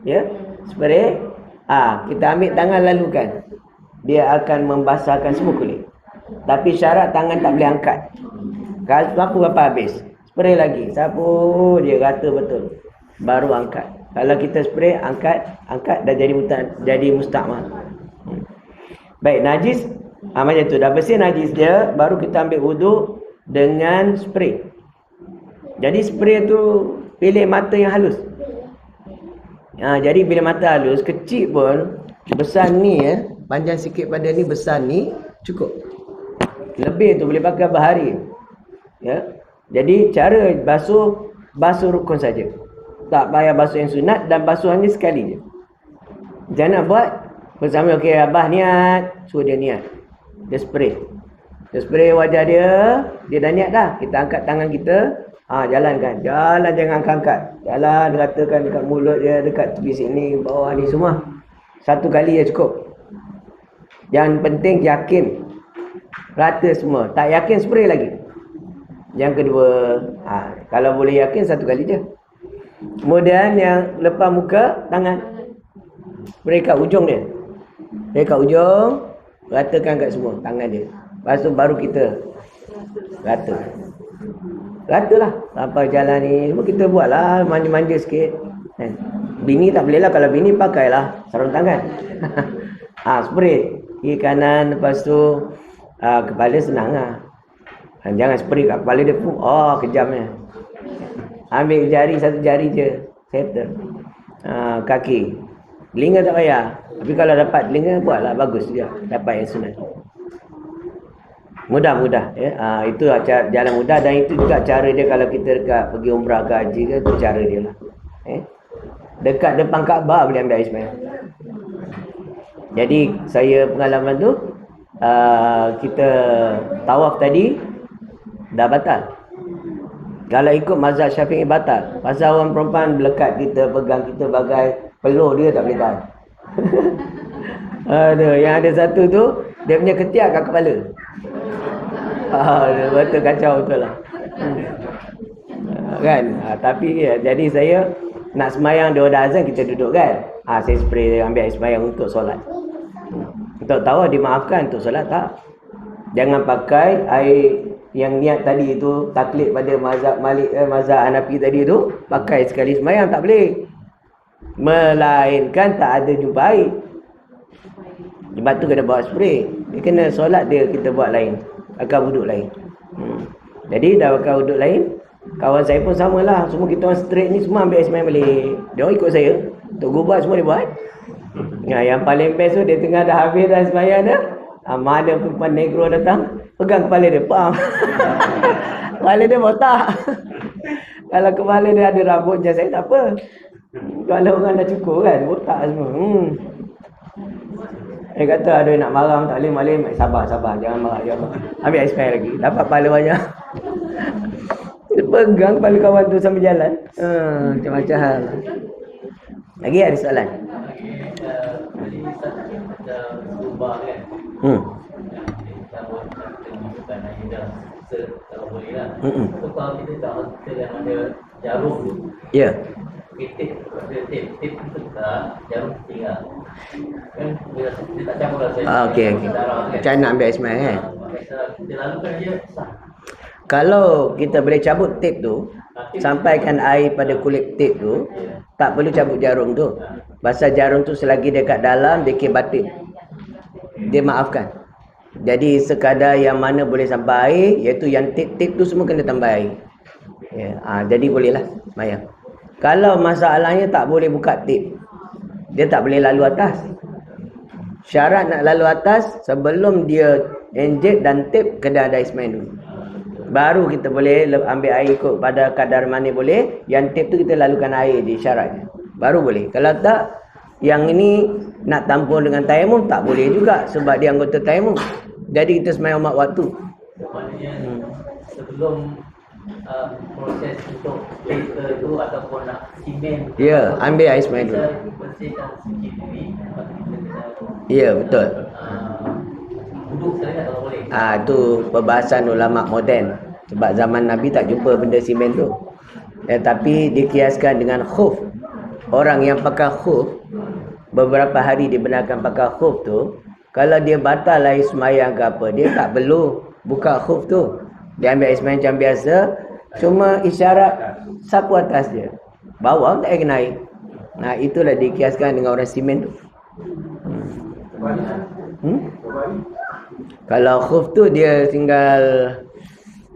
ya, spray. Kita ambil tangan lalukan. Dia akan membasahkan semua kulit. Tapi syarat tangan tak boleh angkat. Kalau sapu apa habis? Spray lagi. Sapu dia rata betul. Baru angkat. Kalau kita spray angkat dah jadi mustakmal. Baik, najis macam tu. Dah bersih najis dia, baru kita ambil wuduk dengan spray. Jadi spray tu pilih mata yang halus. Jadi bila mata halus, kecil pun, besar ni panjang sikit pada ni, besar ni cukup. Lebih tu boleh pakai berhari. Ya. Jadi cara basuh rukun saja. Tak payah basuh yang sunat dan basuh hanya sekali je. Jangan buat bersama, okey abah niat, suruh dia niat. Dia spray wajah dia dah niat dah. Kita angkat tangan kita, jalankan. Jalan jangan angkat. Jalan ratakan dekat mulut dia, dekat tepi sini, bawah ni semua. Satu kali je cukup. Yang penting yakin. Rata semua. Tak yakin spray lagi. Yang kedua, kalau boleh yakin satu kali je. Kemudian yang lepas muka, tangan. Spray kat ujung dia. Kat ujung, ratakan kat semua tangan dia. Lepas tu baru kita ratalah sampai jalan ni. Semua kita buatlah, manja-manja sikit. Bini tak boleh lah. Kalau bini pakailah sarung tangan. Spray kiri kanan. Lepas tu kepala senang lah. Jangan spray kat kepala dia pun. Kejamnya. Ambil jari, satu jari je, settle. Kaki, telinga tak payah. Tapi kalau dapat telinga, buatlah bagus dia. Dapat yang sunat. Mudah ya. Itu jalan mudah, dan itu juga cara dia kalau kita dekat pergi umrah ke haji ke, itu cara dia lah. Dekat depan Kaabah boleh ambil air sembahyang. Jadi saya pengalaman tu, kita tawaf tadi dah batal. Kalau ikut mazhab Syafi'i batal. Pasal orang perempuan melekat kita, pegang kita bagai peluh, dia tak boleh tahan. Aduh, yang ada satu tu dia punya ketiak kat kepala. Betul, kacau betul lah. Kan? Tapi jadi saya nak semayang, dia dah azan, kita duduk kan. Saya spray, ambil air semayang untuk solat. Untuk tahu dimaafkan, untuk solat tak. Jangan pakai air yang niat tadi tu, taklid pada mazhab Malik, mazhab Hanafi tadi tu, pakai sekali semayang tak boleh. Melainkan tak ada jumpa air. Sebab tu kena bawa spray. Dia kena solat dia, kita buat lain. Akan wuduk lain. Jadi dah akan wuduk lain. Kawan saya pun samalah. Semua kita orang straight ni semua ambil semayang balik. Dia orang ikut saya. Untuk gubat semua dia buat. Yang paling best tu, dia tengah dah habis dah semayang dah. Mana perempuan negro datang, pegang kepala dia. Pam. Kepala dia botak. Kalau kepala dia ada rambut macam saya, tak apa. Kalau orang dah cukur kan, botak semua. Dia kata ada nak marah, tak boleh, sabar, jangan marah. Ambil air spray lagi, dapat pahala banyak. Dia pegang kepala kawan tu sambil jalan. Macam-macam hal. Lagi ada soalan? Tadi ada subah kan? Kalau boleh lah. So kalau kita tak hospital yang ada jarum tu. Ya. Tip tu tak, jarum tinggal. Kan dia tak campur lah saya. Okey. Macam nak ambil air semayang kan? Dia lalukan dia sah. Kalau kita boleh cabut tip tu, sampaikan air pada kulit tip tu, tak perlu cabut jarum tu. Pasal jarum tu selagi dia kat dalam, dia kira batin. Dia maafkan. Jadi sekadar yang mana boleh sampai air, iaitu yang tip-tip tu semua kena tambah air. Jadi bolehlah semayang. Kalau masalahnya tak boleh buka tip, dia tak boleh lalu atas. Syarat nak lalu atas, sebelum dia injek dan tip, kena ada air semayang dulu. Baru kita boleh ambil air ikut pada kadar mana boleh. Yang tip tu kita lalukan air di syaratnya, baru boleh. Kalau tak, yang ini nak tampung dengan tayamum, tak boleh juga sebab dia anggota tayamum. Jadi kita semayang mak waktu. Maknanya sebelum proses untuk laser tu ataupun nak simen, Ya, ambil air semayang dulu. bersihkan sikit diri. Ya, betul. Duduk sekali kalau boleh. Itu perbahasan ulama moden. Sebab zaman Nabi tak jumpa benda simen tu. Tapi dikiaskan dengan khuf. Orang yang pakai khuf, beberapa hari dibenarkan pakai khuf tu, kalau dia batal air semayang ke apa, dia tak perlu buka khuf tu. Dia ambil air semayang macam biasa, cuma isyarat sapu atas dia. Bawah tak kena air. Itulah dikiaskan dengan orang simen tu. Kalau khuf tu dia tinggal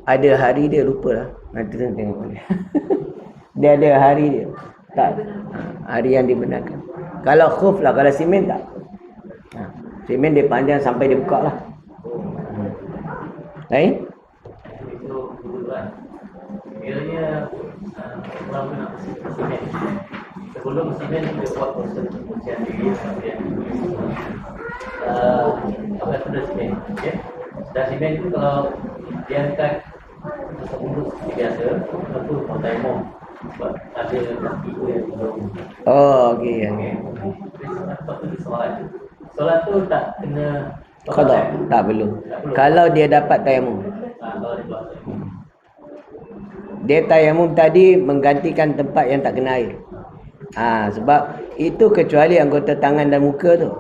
ada hari dia, lupa lah. Nanti saya tengok boleh. Dia ada hari dia. Tak. Hari yang dibenarkan. Kalau khuf lah, kalau simen tak. Simen dia panjang sampai dia buka lah. Lain? Itu kebetulan. Kiranya orang nak simen. Sebelum simen dia buat proses pencucian diri kemudian apa tu dah simen, okey. Dah simen tu kalau dia angkat mulut biasa, tentu tayamum. Sebab ada kaki tu yang belum. Okey. Lepas tu solat. Solat tu tak kena Qada, tak perlu. Kalau dia dapat tayamum. Kalau dia buat. Dia tayamum tadi menggantikan tempat yang tak kena air. Sebab itu kecuali anggota tangan dan muka tu.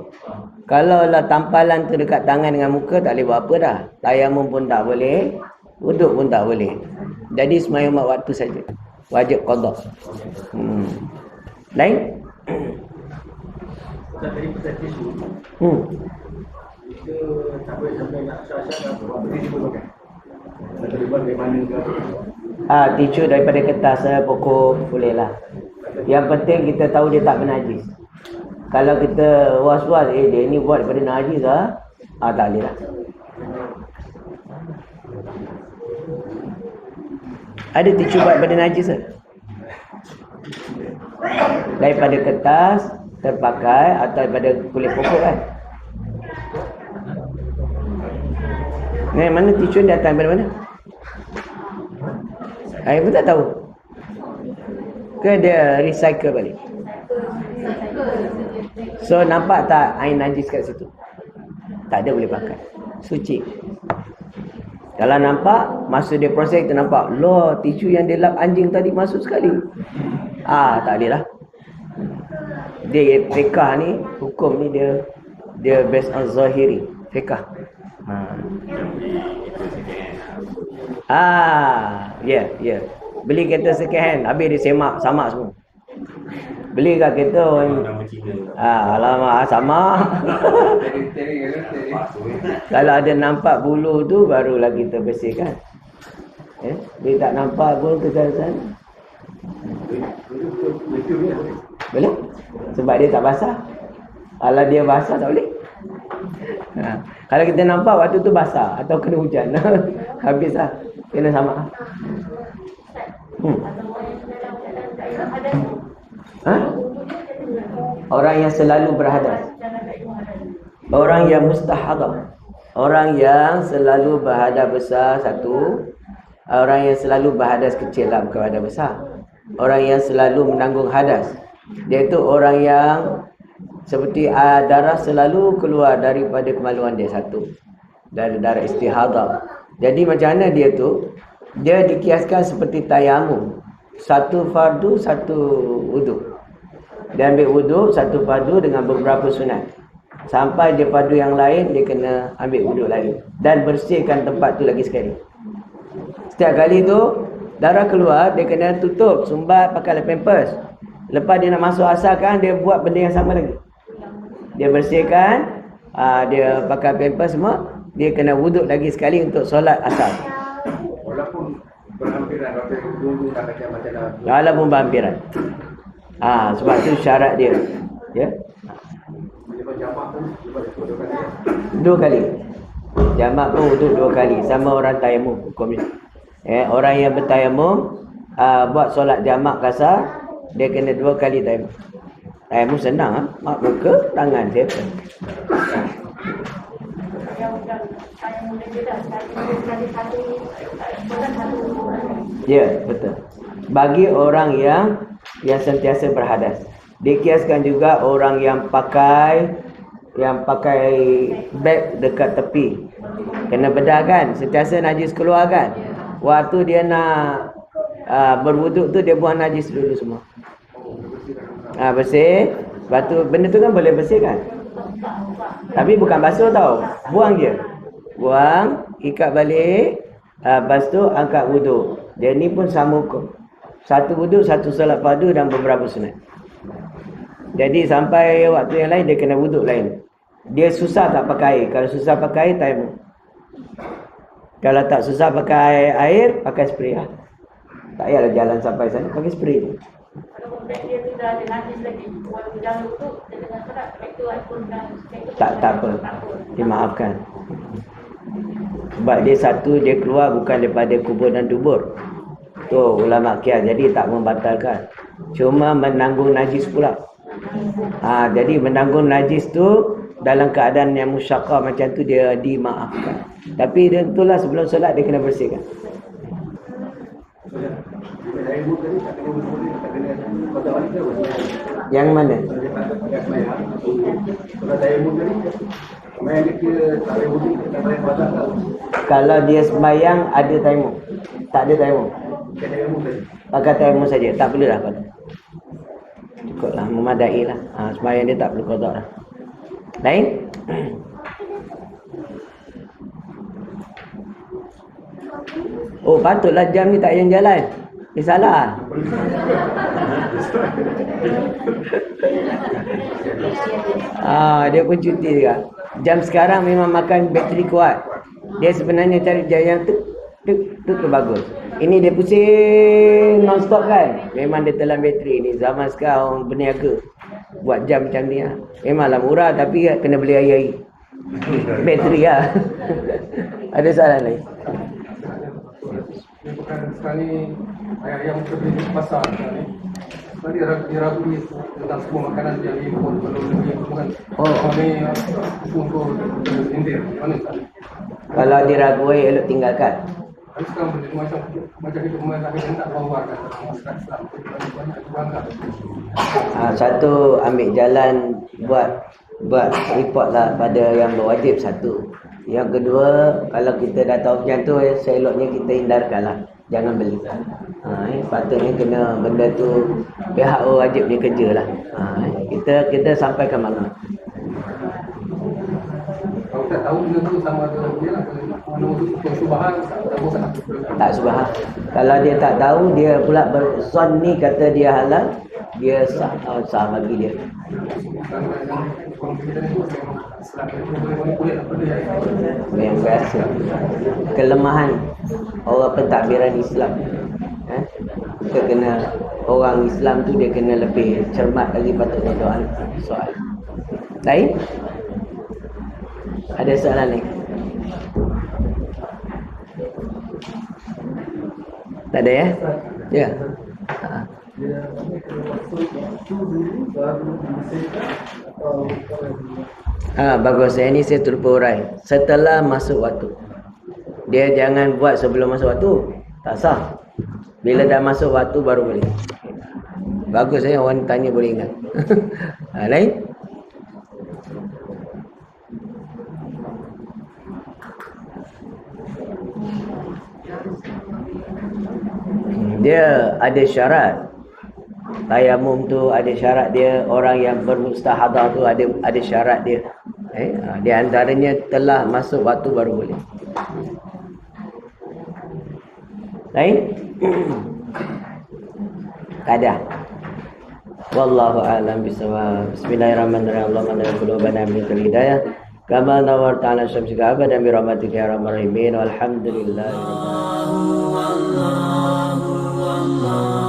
Kalau lah tampalan tu dekat tangan dengan muka, tak boleh buat apa dah. Tayamum pun tak boleh, wuduk pun tak boleh. Jadi semayang mak waktu saja. Wajib qada. Lain? Tadi pasal tisu. Kita tak boleh sampai nak syar-syar apa. Apa dia pakai? Ada ribuan dari mana ke? Tisu daripada kertas pokok boleh lah. Yang penting kita tahu dia tak bernajis. Kalau kita was-was, dia ni buat daripada najis tak boleh lah. Ada tisu buat benda najis tak? Daripada kertas terpakai atau daripada kulit pokok kan? Ni mana tisu datang daripada mana? Saya pun tak tahu. Ke dia recycle balik? So nampak tak air najis kat situ? Tak ada boleh pakai. Suci. Kalau nampak, masa dia proses kita nampak, loh, tisu yang dia lap anjing tadi masuk sekali. Tak boleh lah. Dia fiqah ni, hukum ni dia based on zahiri. Fiqah. Ya. Beli kereta second hand, habis dia samak semua. Beli kat kereta orang alamak sama. Kalau ada nampak bulu tu barulah kita bersihkan. Dia tak nampak pun kesalahan. Boleh? Sebab dia tak basah. Kalau dia basah tak boleh. Kalau kita nampak waktu tu basah atau kena hujan, habislah. Kena sama. Orang yang selalu berhadas, orang yang mustahadah, orang yang selalu berhadas besar satu, orang yang selalu berhadas kecil lah, bukan berhadas besar. Orang yang selalu menanggung hadas, dia tu orang yang seperti darah selalu keluar daripada kemaluan dia satu, dari darah istihadah. Jadi macam mana dia tu? Dia dikiaskan seperti tayamum, satu fardu satu wudu. Dia ambil wudu satu fardu dengan beberapa sunat. Sampai dia fardu yang lain, dia kena ambil wudu lain dan bersihkan tempat tu lagi sekali. Setiap kali tu darah keluar, dia kena tutup, sumbat pakai pampers. Lepas dia nak masuk asalkan, dia buat benda yang sama lagi. Dia bersihkan, dia pakai pampers semua, dia kena wuduk lagi sekali untuk solat asal. Walaupun berhampiran, dulu tak macam dah. Walaupun berhampiran. Sebab tu syarat dia. Ya. Dua kali. Jamak pun wuduk 2 kali. Sama orang tayamum hukumnya. Orang yang bertayamum buat solat jamak kasar, dia kena 2 kali tayamum. Tayamum senang, mak muka, tangan dia. Ya, betul. Bagi orang yang sentiasa berhadas. Dikiaskan juga orang yang pakai beg dekat tepi. Kena bedah kan, sentiasa najis keluar kan. Waktu dia nak berwuduk tu, dia buang najis dulu semua. Bersih. Lepas tu benda tu kan boleh bersih kan. Tapi bukan basuh tau. Buang je. Buang, ikat balik. Lepas tu angkat wuduk. Dia ni pun sama hukum. Satu wuduk, satu solat fardu dan beberapa sunat. Jadi sampai waktu yang lain dia kena wuduk lain. Dia susah tak pakai air. Kalau susah pakai air, tayamum. Kalau tak susah pakai air, pakai spray lah. Tak payahlah jalan sampai sana, pakai spray je. Kalau dia tu dah ada najis lagi, waktu jalan wuduk, dia tengah solat, itu pun dah tak apa. Dimaafkan. Sebab dia satu, dia keluar bukan daripada kubur dan dubur. Tu ulama kias, jadi tak membatalkan. Cuma menanggung najis pula. Jadi menanggung najis tu dalam keadaan yang musyaqqah macam tu dia dimaafkan. Tapi dia itulah sebelum solat dia kena bersihkan. Yang mana? Kalau dia sembahyang ada tayamum. Tak ada tayamum. Pakai tayamum saja, tak perlu dah pada. Cukuplah, memadai lah. Sembahyang dia tak perlu qada dah. Lain? Oh, patutlah jam ni tak jalan. Salah. Dia pun cuti juga. Jam sekarang memang makan bateri kuat. Dia sebenarnya cari jam yang tu bagus. Ini dia pusing non-stop kan. Memang dia telan bateri ni. Zaman sekarang berniaga buat jam macam ni lah. Memanglah murah tapi kena beli air-air. Bateri lah. Ada soalan lain? Ini bukan sekali yang terbeli di pasar sekali. Tadi dirabui tentang semua makanan yang diimpor belum bukan. Oh. Kami untuk indir. Mana sekali? Kalau diragui elok tinggalkan. Tapi sekarang menjadi macam itu mereka minta keluarkan masyarakat Islam. Banyak bangga. Satu ambil jalan buat report lah pada yang berwajib satu. Yang kedua, kalau kita dah tahu macam tu, seeloknya kita hindarkan lah. Jangan beli. Patutnya kena benda tu pihak wajib ni kerja lah. Kita sampaikan makna. Kalau tak tahu benda tu sama ada dia lah. Mana tu subahan Tak subah. Kalau dia tak tahu, dia pula berzon ni kata dia halal, dia sah bagi dia. Yang biasa. Kelemahan orang pentadbiran Islam. Kita kena, orang Islam tu dia kena lebih cermat lagi patutnya doa soal. Lain? Ada soalan lain? Tak ada ya? Ya. Bagus. Ini saya terlupa urai. Setelah masuk waktu. Dia jangan buat sebelum masuk waktu. Tak sah. Bila dah masuk waktu baru boleh. Bagus orang tanya boleh ingat. Lain? Dia ada syarat. Tayamum tu ada syarat dia. Orang yang bermustahadah tu ada syarat dia. Di antaranya telah masuk waktu baru boleh. Lain? Tak ada. Wallahu a'lam bishawab. Bismillahirrahmanirrahim. Allahumma la qulubana min hidayah. Kama nawarta ala syamsika abadan bi rahmatika ya arhamar rahimin. Walhamdulillah. Allah